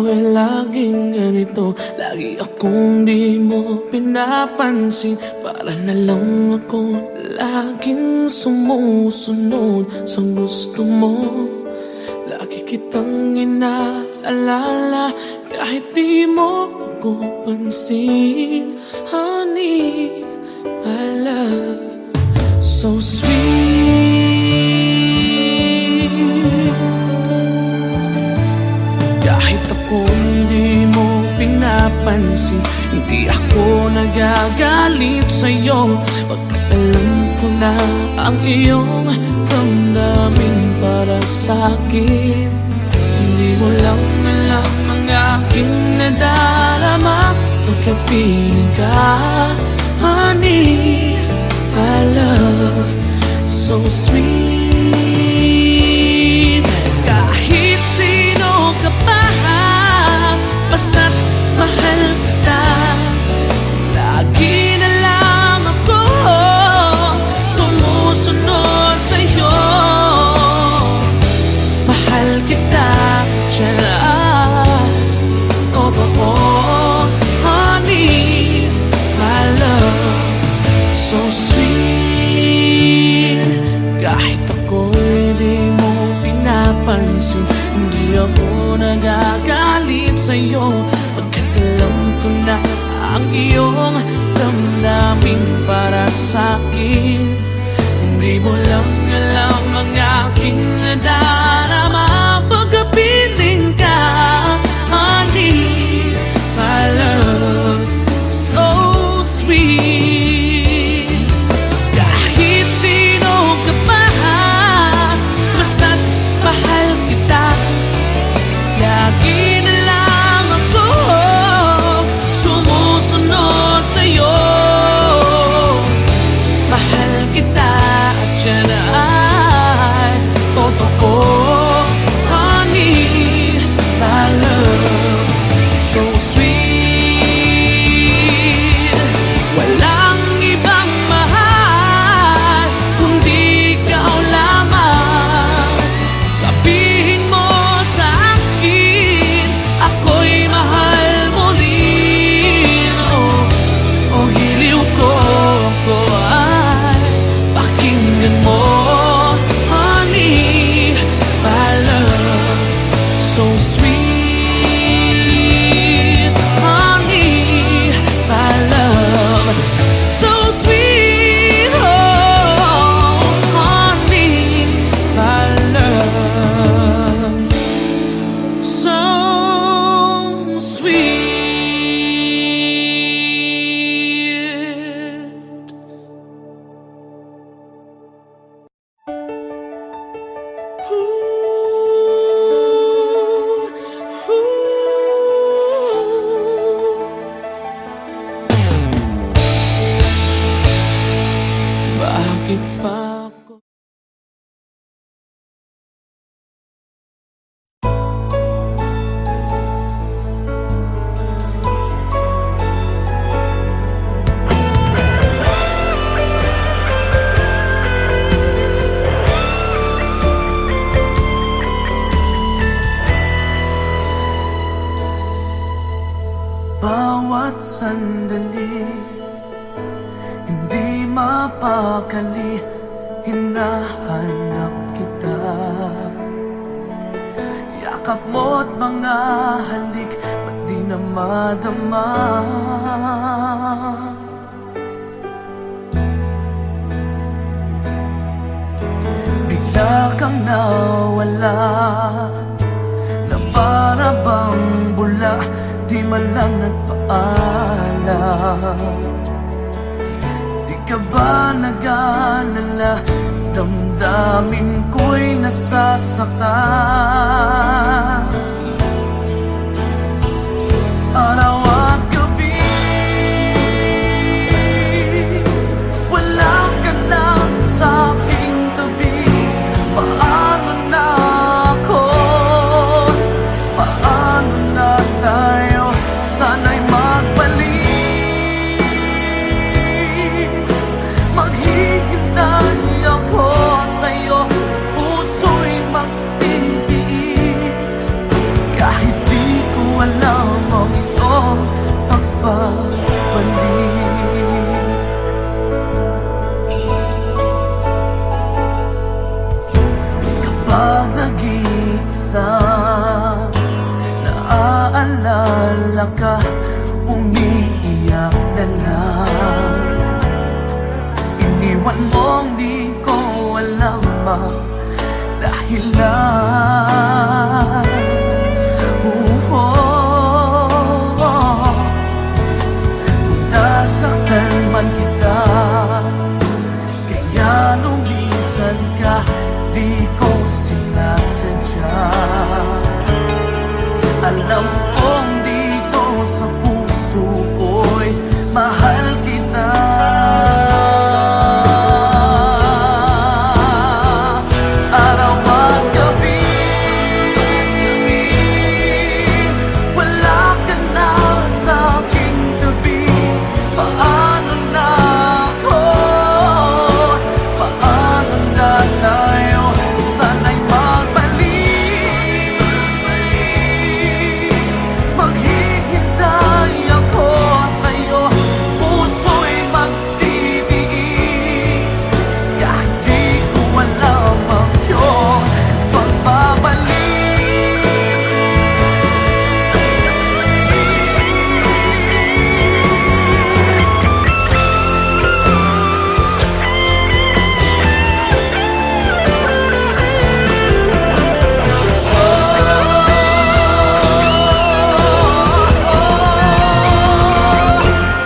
ay laging ganito. Lagi akong di mo pinapansin. Para na lang ako laging sumusunod sa gusto mo. Lagi kitang inaalala kahit di mo ako pansin. Honey, my love, so sweet. Kahit ako hindi mo pinapansin, hindi ako nagagalit sa'yo. Pagkat alam ko na ang iyong damdamin para sa'kin. Hindi mo lang alam ang aking nadarama pagkapiling ka. Honey, my love, so sweet. Kahit sino ka pa, basta't mahal kita. Lagi na lang ako sumusunod sa'yo. Mahal kita, tiyan, totoo. Honey, my love, so sweet. Kahit ako'y di mo pinapansin, hindi ako nagagalit sa'yo. Pagkat alam ko na ang iyong damdamin para sa'kin. Hindi mo lang alam ang aking nadarama pagkapiling ka. Honey, my love, so sweet. Kahit sino ka pa, basta't mahal kita. Lagi na lang ako sumusunod sa'yo. Mahal kita at yan ay totoo. Honey, my love, so sweet. Walang ibang mahal kundi ikaw lamang. Sabihin mo sa akin, ako'y mahal mo rin. Oh, hiliw ko, ako ay pakinggan mo. Honey, my love, so sweet. Honey, my love, so sweet. Oh, honey, my love, so sweet. Bakit pa ako? Bawat sandali, hindi mapakali, hinahanap kita. Yakap mo't mga halik, ba't di na madama? Bigla kang nawala, na para bang bula, di man lang nagpaalam. Di ka ba nag-alala, damdamin ko'y nasasaktan. Araw at gabi, wala ka na sa aking tabi. Paano na ako? Paano na tayo? Sana'y magbalik. Maghihintay ako sa'yo, puso'y magtitiis. naaalala ka, umiiyak na lang. Iniwan mong di ko alam ang dahilan. Kung nasaktan man kita, kaya lumisan ka, di ko sinasadya. Alam kong dito sa puso ko'y mahal kita. Araw at gabi, wala ka na sa aking tabi. Paano na ako? Paano na tayo? Sana'y magbalik. Maghihintay ako sa'yo, puso'y magtitiis. Kahit di ko alam ang iyong pagbabalik.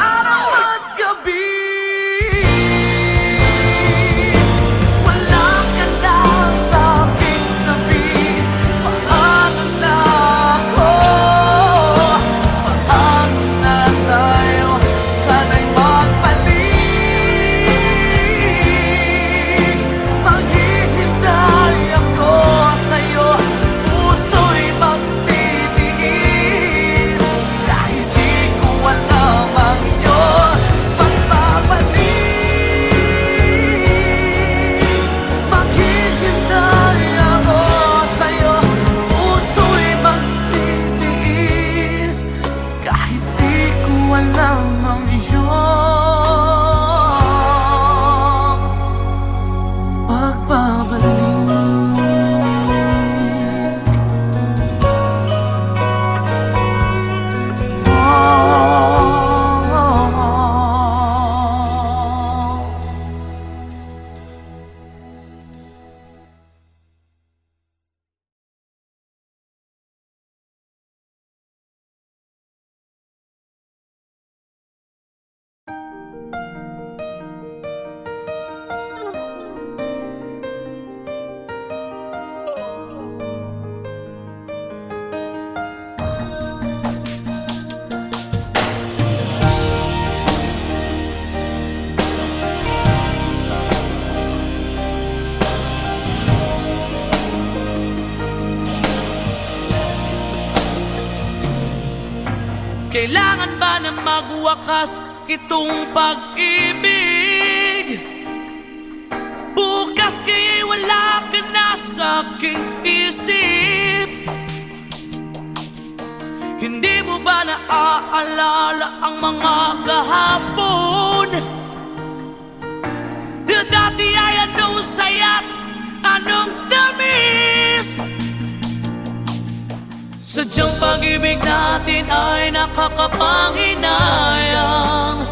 Araw at gabi, wala ka na sa aking tabi. Paano na ako? Paano na tayo? Sana'y magbalik. Maghihintay ako sa'yo, puso'y magtitiis. Kahit di ko alam ang iyong pagbabalik. Maghihintay ako sa'yo, puso'y magtitiis. Kahit di ko alam ang iyong pagbabalik. Kailangan ba na magwakas itong pag-ibig? Bukas kaya'y wala ka na sa aking isip. Hindi mo ba naaalala ang mga kahapon? Na dati ay anong saya't anong tamis. Sadyang pag-ibig natin ay nakakapanghinayang.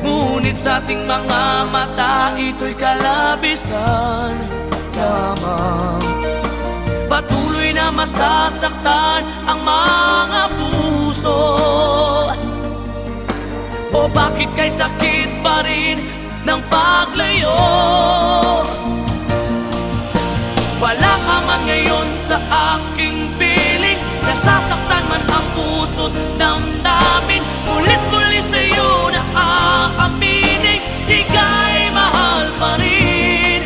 Ngunit sa ating mga mata, ito'y kalabisan lamang. Patuloy na masasaktan ang mga puso. O bakit kay sakit pa rin ng paglayo? Wala ka man ngayon sa aking piling, nasasaktan man ang puso't damdamin. Ulit-muli sa'yo na aaminin, ika'y mahal pa rin.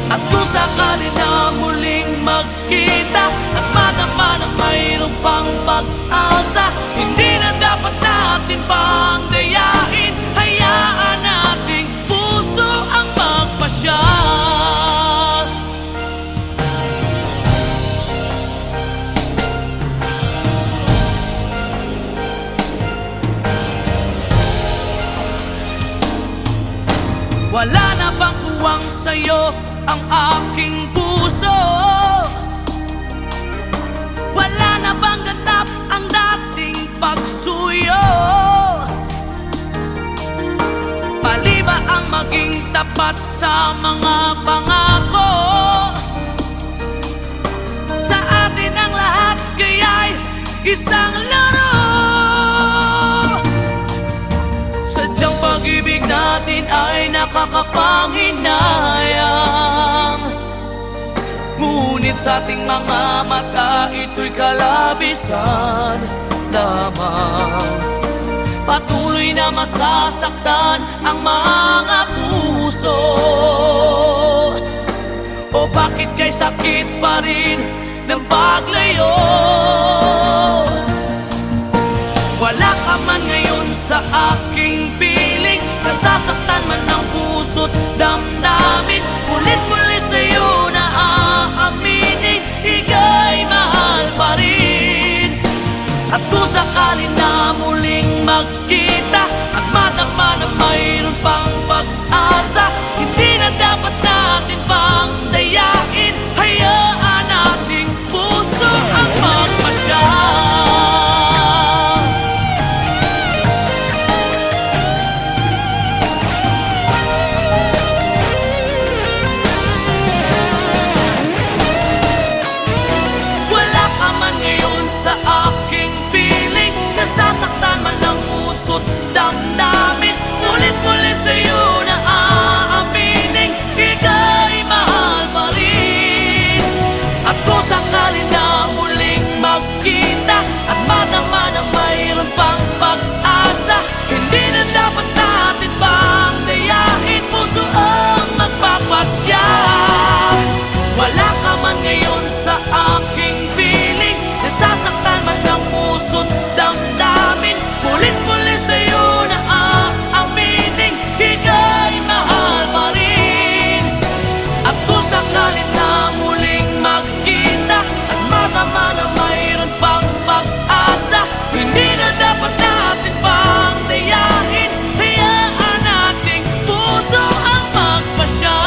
At kung sakali na muling magkita at madama na mayroong pang pag-asa, hindi na dapat natin pang dayain. Hayaan nating puso ang magpasya. Wala na bang buwang sa'yo ang aking puso? Wala na bang tapat sa mga pangako. Sa atin ang lahat kaya'y isang laro. Sadyang pag-ibig natin ay nakakapanghinayang, ngunit sa ating mga mata ito'y kalabisan lamang. Patuloy na masasaktan ang mga puso. O bakit kay sakit pa rin ng paglayo? Wala ka man ngayon sa aking piling, nasasaktan man ang puso't damdamin. Ulit-muli sa'yo na aaminin, ika'y mahal pa rin. At kung sakali na muling magkita at madama na mayroon pang pag-asa, hindi na dapat natin pang dayain. Hayaan nating puso ang magpasya. Wala ka man ngayon sa aking piling, nasasaktan man ang puso't damdamin. Ulit-muli sa'yo na aaminin, ika'y mahal pa rin. At kung sakali na muling magkita at madama na mayroon pang pag-asa, hindi na dapat natin pang dayain. Puso ang magpapasya. Wala ka man ngayon sa aking piling, nasasaktan man ang puso't damdamin. Ulit-muli sa'yo na aaminin, ika'y mahal pa rin. At kung sakali na muling magkita at madama na mayroon pang pag-asa, hindi na dapat natin pang dayain. Hayaan nating puso ang magpasya.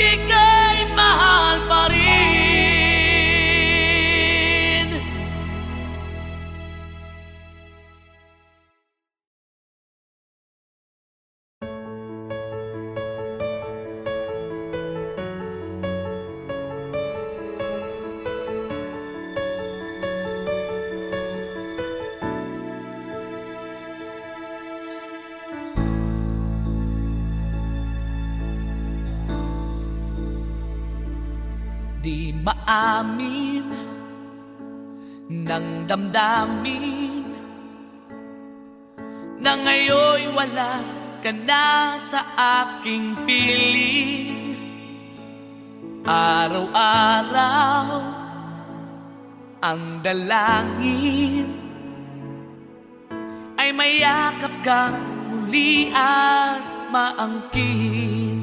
Ika'y mahal pa rin. Di maamin ng damdamin na ngayon'y wala ka na sa aking piling. Araw-araw ang dalangin ay mayakap kang muli at maangkin.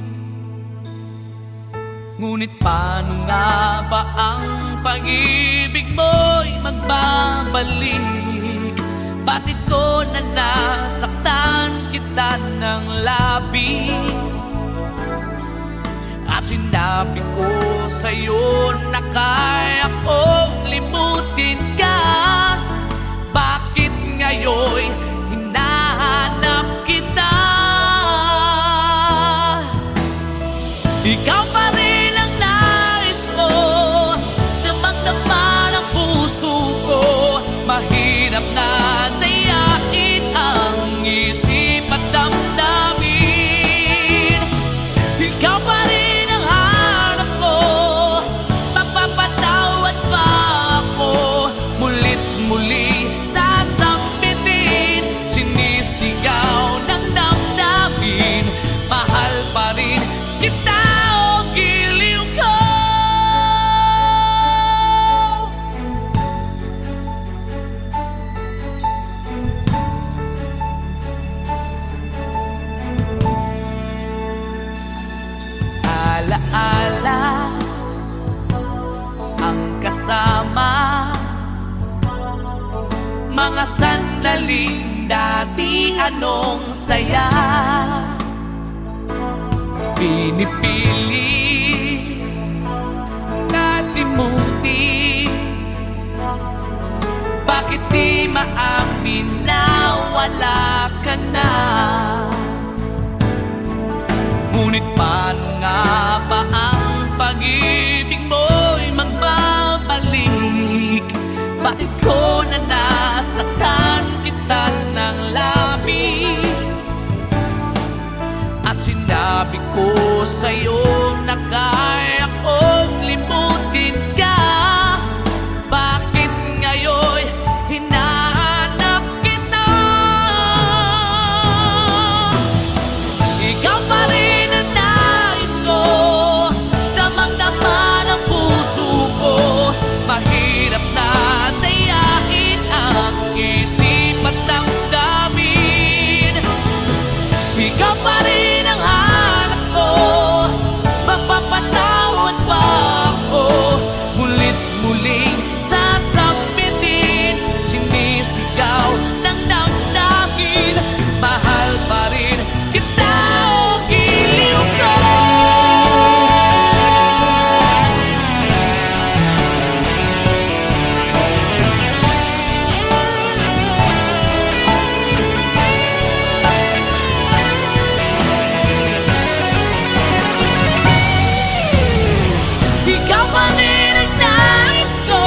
Ngunit paano nga ba ang pag-ibig mo'y magbabalik? Bakit ko na nasaktan kita ng labis? At sinabi ko sa'yo na kaya kong limutin ka. Bakit ngayon'y hinahanap kita? Ikaw pa rin ang nais ko, damang-dama ng puso ko. Mahirap na dayain ang isip at damdamin. Ikaw pa rin ang hanap ko, mapapatawad pa ako. Mulit-muli sasambitin, sinisigaw ng damdamin. Mahal pa rin kita. Alaala ang kasama, mga sandaling dati anong saya. Pinipili kalimutin di maamin na wala ka na. Ngunit paano nga ba ang pag-ibig mo'y magbabalik? Bakit ko na nasaktan kita ng labis? At sinabi ko sa'yo na kaya kong limutin ka. Bakit ngayon hinahanap kita? Ikaw pa rin ang nais ko, damang-dama ng puso ko. Mahirap na dayain ang isip at damdamin. Ikaw pa rin ang hanap ko, mapapatawad ba ako? Mulit-muling sasambitin, sinisigaw ng damdamin. Mahal pa rin kita o giliw ko. Ikaw pa rin ang nais ko,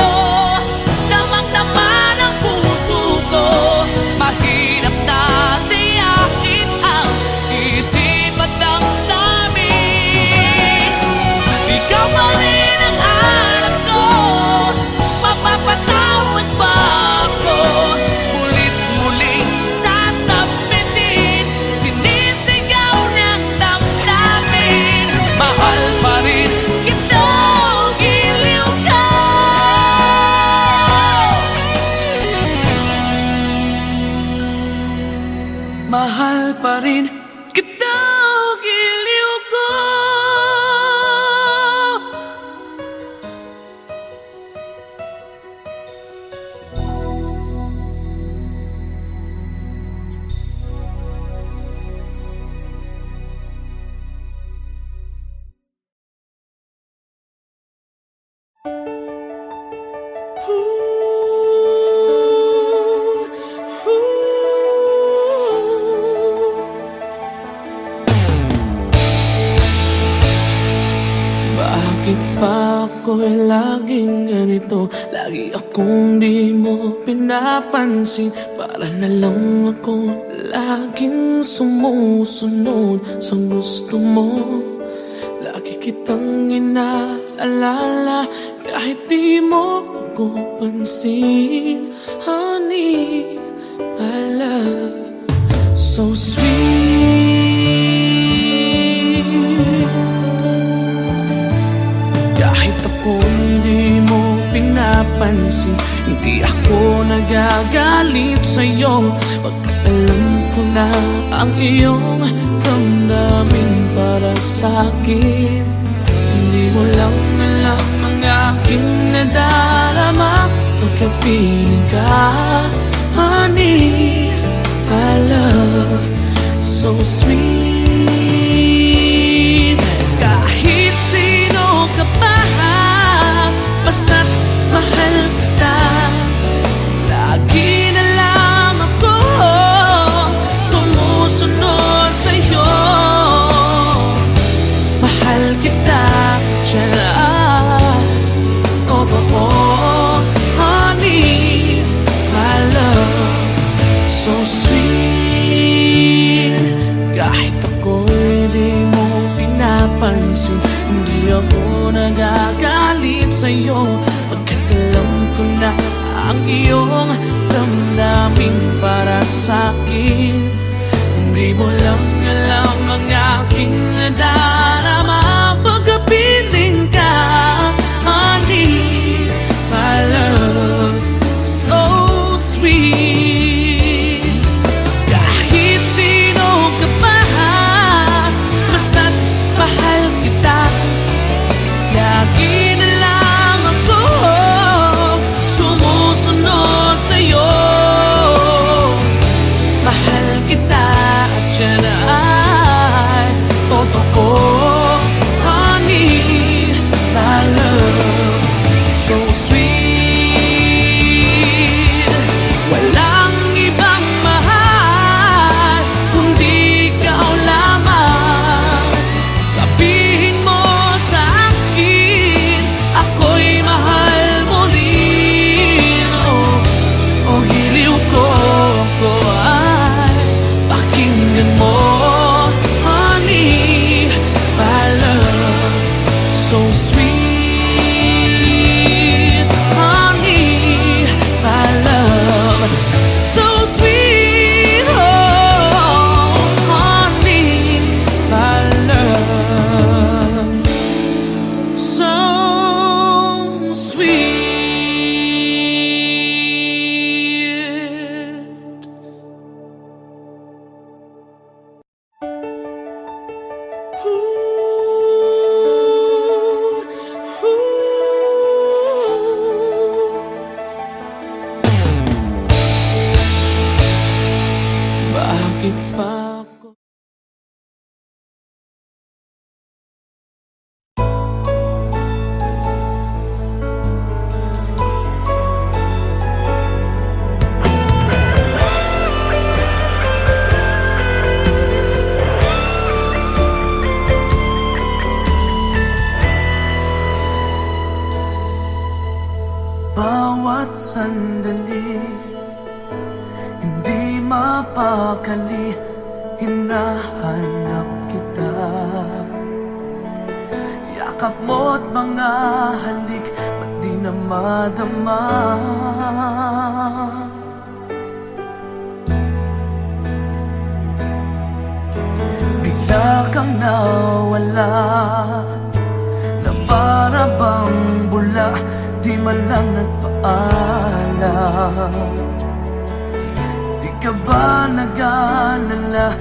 damang-dama ng puso ko. Mahirap na tiyakin ang isip at damdamin. Ikaw pa rin ang hanap ko, mapapatawad ba ako? Mulit-muling sasambitin, sinisigaw ng damdamin. Mahal pa rin kita o giliw ka. Mahal pa rin kita o giliw ko. Bakit ba ako'y laging ganito? Lagi akong di mo pinapansin. Para na lang ako laging sumusunod sa gusto mo. Lagi kitang inaalala kahit di mo ako pansin. Honey, my love, so sweet. Kahit ako hindi mo pinapansin, hindi ako nagagalit sa'yo. Pagkat alam ko na ang iyong damdamin para sa'kin. Hindi mo lang alam ang aking nadarama pagkapiling ka. Honey, my love, so sweet. Kahit sino ka pa, basta't mahal kita. Lagi na lang ako sumusunod sa'yo. Mahal kita, tiyan, totoo. Honey, my love, so sweet. Kahit ako'y di mo pinapansin, hindi ako nagagalit sa'yo. Pagkat alam ko na ang iyong damdamin para sa'kin. Hindi mo lang alam ang aking nadarama pagkapiling ka. Honey, my love, so sweet. Kahit sino ka pa, basta't mahal kita. Lagi na lang ako sumusunod sa'yo. Mahal kita at yan ay totoo. Honey, my love, so sweet. sandali, hindi mapakali, hinahanap kita. Yakap mo't mga halik, ba't di na madama? Bigla kang nawala, na para bang bula, di man lang nagpaalam. Di ka ba nag-alala,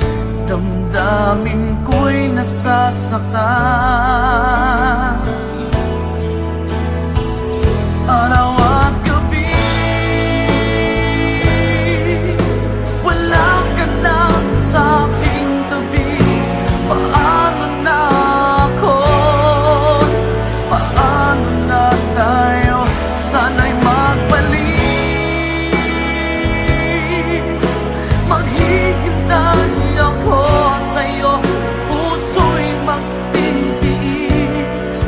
damdamin ko'y nasasaktan. Araw at gabi, wala ka na sa aking tabi. Paano na ako? Paano na tayo? Sana'y magbalik. Maghihintay ako sa'yo, puso'y magtitiis.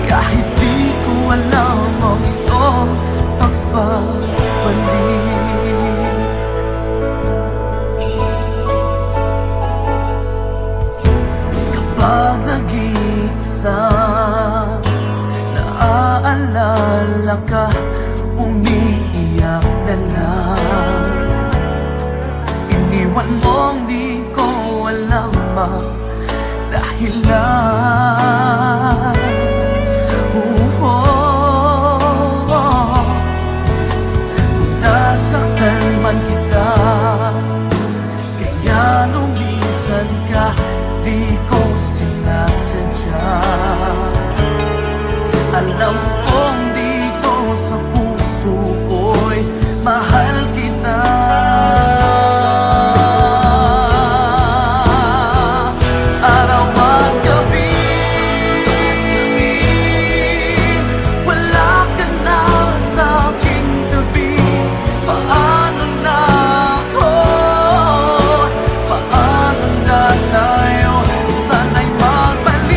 Kahit di ko alam ang iyong pagbabalik. Kapag nag-iisa, naaalala ka, umiiyak na lang. Iniwan mong di ko alam ang dahilan. Kung nasaktan man kita, kaya lumisan ka, di ko sinasadya. Alam kong dito sa puso ko'y mahal kita. Araw at gabi, wala ka na sa aking tabi. Paano na ako? Paano na tayo? Sana'y magbalik.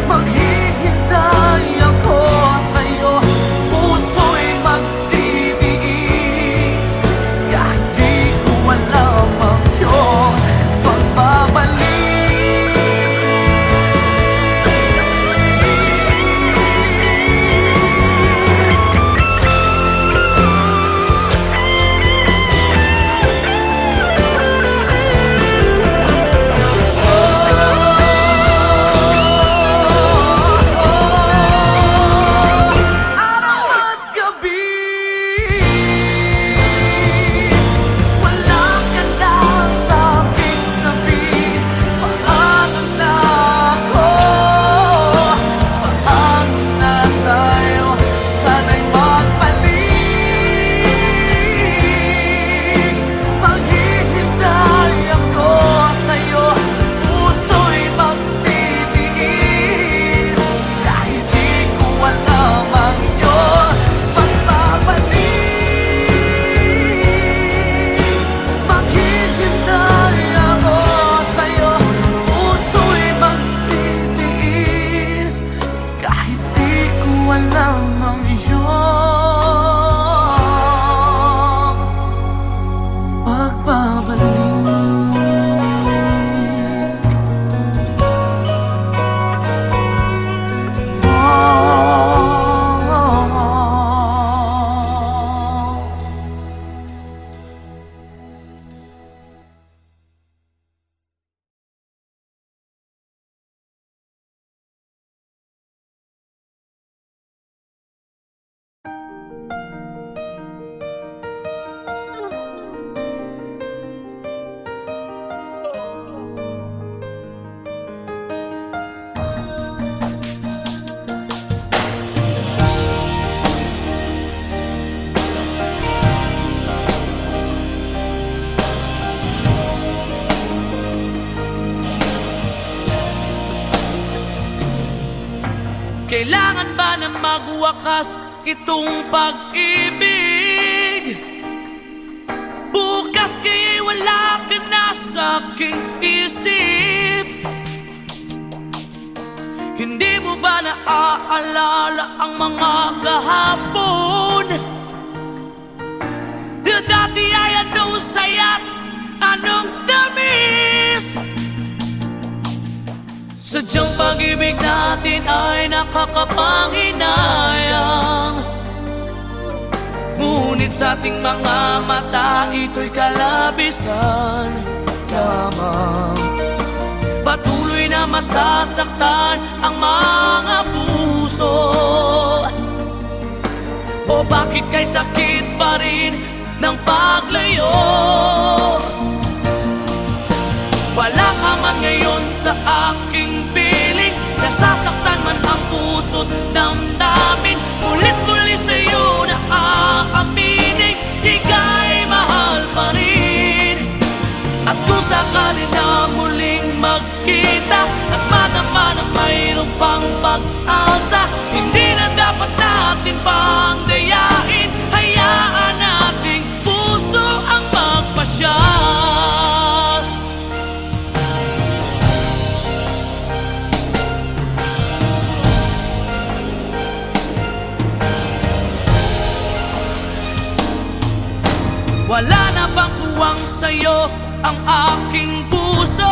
Maghihintay ako sa'yo, puso'y magtitiis. Kahit di ko alam ang iyong pagbabalik. Araw at gabi, wala ka na sa aking tabi. Paano na ako? Paano na tayo? Sana'y magbalik. Maghihintay ako sa'yo, puso'y magtitiis. Kahit di ko alam ang iyong pagbabalik. Maghihintay ako sa'yo, puso'y magtitiis. Kahit di ko alam ang iyong pagbabalik. Kailangan ba na magwakas itong pag-ibig? Bukas kaya'y wala ka na sa aking isip. Hindi mo ba naaalala ang mga kahapon? Na dati ay anong saya't anong tamis. Sadyang pag-ibig natin ay nakakapanghinayang, ngunit sa ating mga mata ito'y kalabisan lamang. Patuloy na masasaktan ang mga puso. O bakit kay sakit pa rin ng paglayo? Wala ka man ngayon sa aking piling, nasasaktan man ang puso't damdamin. Ulit-muli sa'yo na aaminin, ika'y mahal pa rin. At kung sakali na muling magkita at madama na mayroong pang pag-asa, hindi na dapat natin pang dayain. Hayaan nating puso ang magpasya. Wala na bang puwang sa'yo ang aking puso?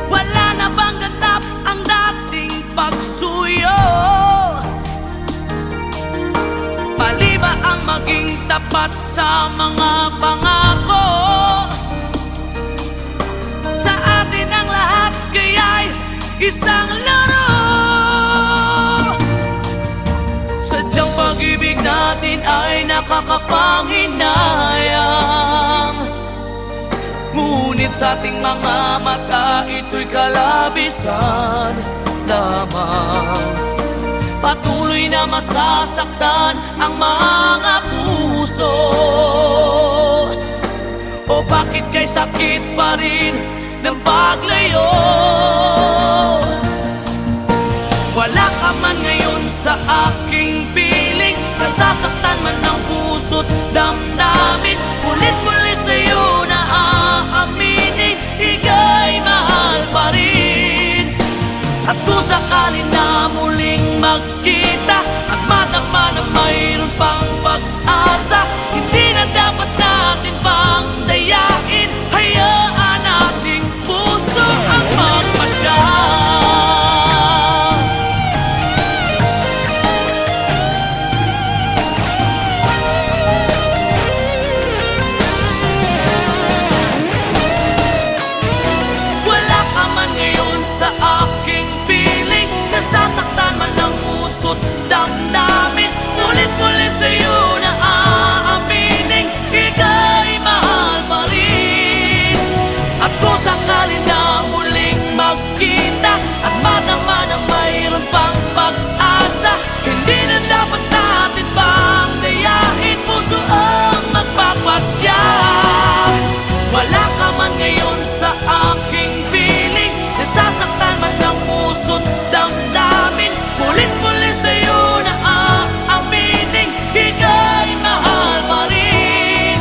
Wala na bang ganap ang dating pagsuyo? Mali ba ang maging tapat sa mga pangako? Sa atin ang lahat kaya'y isang laro. Sadyang pag-ibig natin ay nakakapanghinayang, ngunit sa ating mga mata ito'y kalabisan lamang. Patuloy na masasaktan ang mga puso. O bakit kay sakit pa rin ng paglayo? Wala ka man ngayon sa aking piling, nasasaktan man ang puso't damdamin. Ulit-muli sa'yo na aaminin, ika'y mahal pa rin. At kung sakali na muling magkita at madama na mayroon pang pag-asa, hindi na dapat natin pang dayain. Hayaan nating puso ang magpasya. Sa aking piling, nasasaktan man ang puso't damdamin. Ulit-muli sa'yo na aaminin, ika'y mahal pa rin. At kung sakali na muling magkita at madama na mayroon pang pag-asa, hindi na dapat natin pang dayain. Puso ang magpapasya. Wala ka man ngayon sa aking piling, nasasaktan man ang puso't damdamin. Ulit-muli sa'yo na aaminin, ika'y mahal pa rin.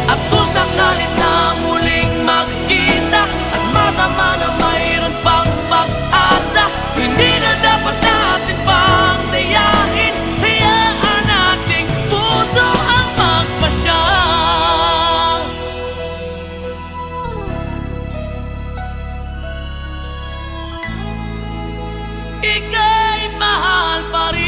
At kung sakali na muling magkita at madama na mayroon pang pag-asa, hindi na dapat natin pang dayain. Hayaan nating puso ang magpasya. Ika'y mahal pa rin.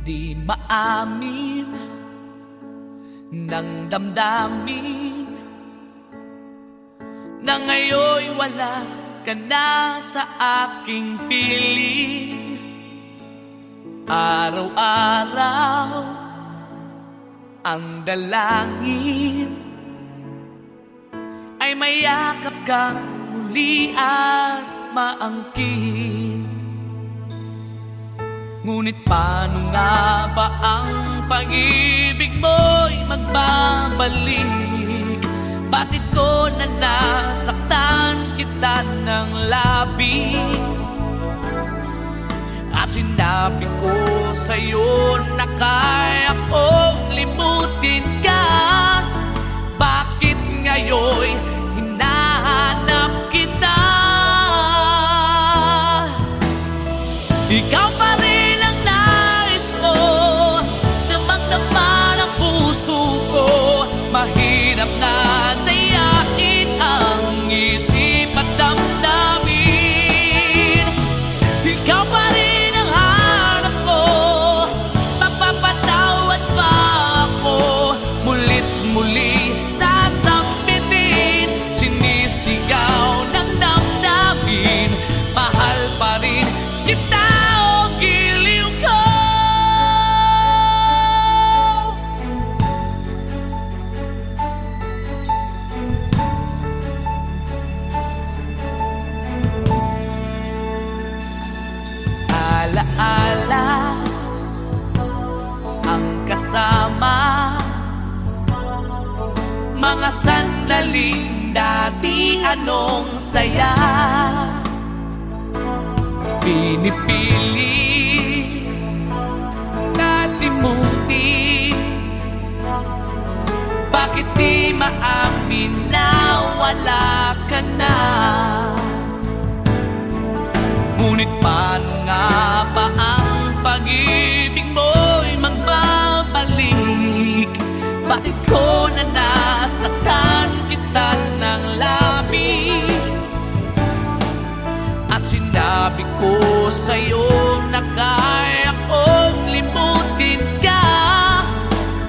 Di maamin ng damdamin na ngayon'y wala ka na sa aking piling. Araw-araw ang dalangin ay mayakap kang muli at maangkin. Ngunit paano nga ba ang pag-ibig mo'y magbabalik? Bakit ko na nasaktan kita ng labis? At sinabi ko sa'yo na kaya kong limutin ka. Bakit ngayon hinahanap kita? Ikaw pa rin ang nais ko, damang-dama ng puso ko. Mahirap na dayain ang isip at damdamin. Ikaw pa rin ang hanap ko, mapapatawad pa ako. Mulit muli sasambitin, sinisigaw ng damdamin. Mahal pa rin kita o giliw ko. Alaala ang kasama, mga sandaling dati anong saya. Pinipili kalimutin, bakit di maamin na wala ka na? Ngunit paano nga ba ang pag-ibig mo'y magbabalik? Bakit ko na nasaktan kita ng labis? At sinabi ko sa'yo na kaya kong limutin ka.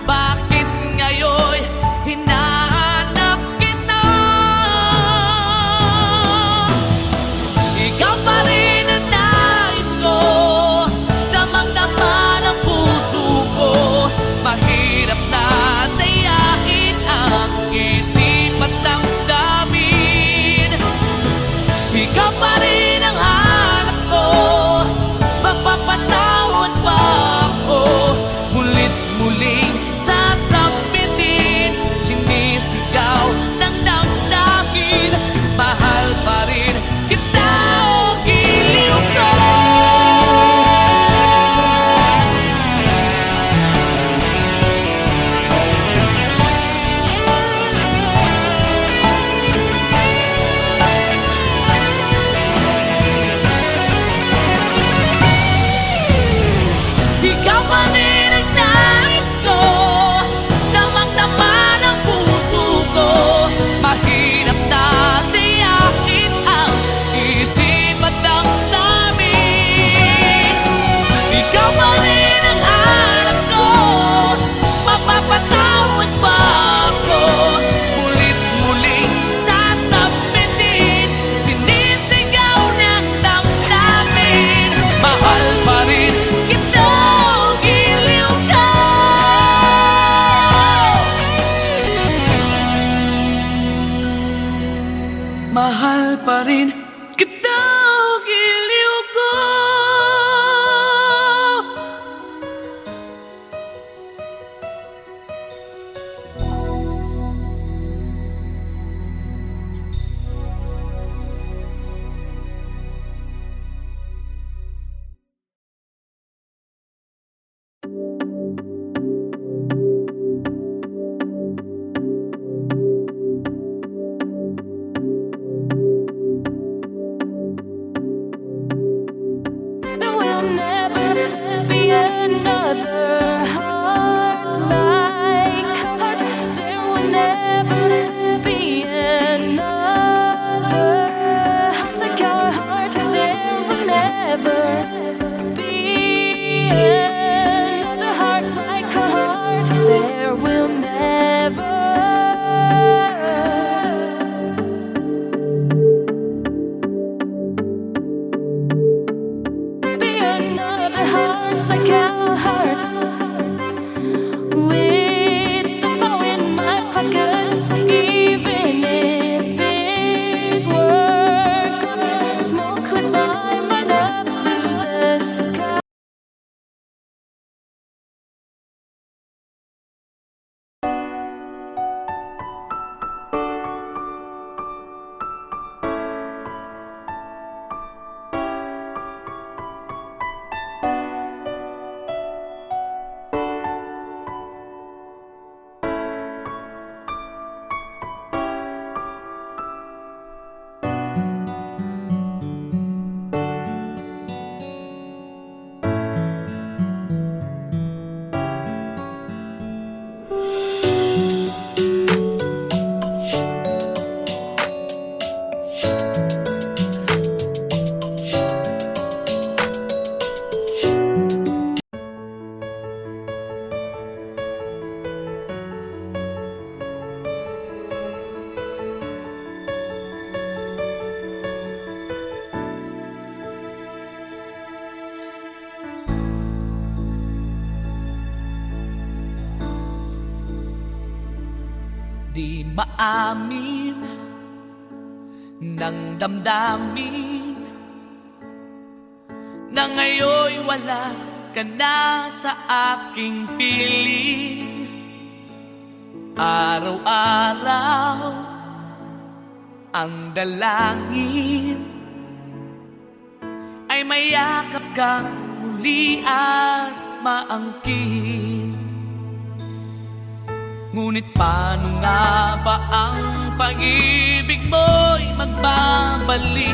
Bakit ngayon hinahanap kita? Ikaw pa rin ang nais ko, damang-dama ng puso ko. Mahirap na dayain ang isip at damdamin. Ikaw pa rin ang hanap ko, mapapatawad pa ako. Mulit-muling sasambitin, sinisigaw ng damdamin. Mahal pa rin kita o giliw ko. Ikaw pa rin ang nais ko, damang-dama ng puso ko. Mahirap na dayain ang isip at damdamin. Ikaw pa rin ang hanap ko, mapapatawad pa ako. Mulit-muling sasambitin, sinisigaw ng damdamin. Mahal pa rin kita o giliw ka. Mahal pa rin kita o giliw ko. di maamin ng damdamin na ngayon'y wala ka na sa aking piling. Araw-araw ang dalangin ay mayakap kang muli at maangkin. Ngunit paano nga ba ang pag-ibig mo'y magbabalik?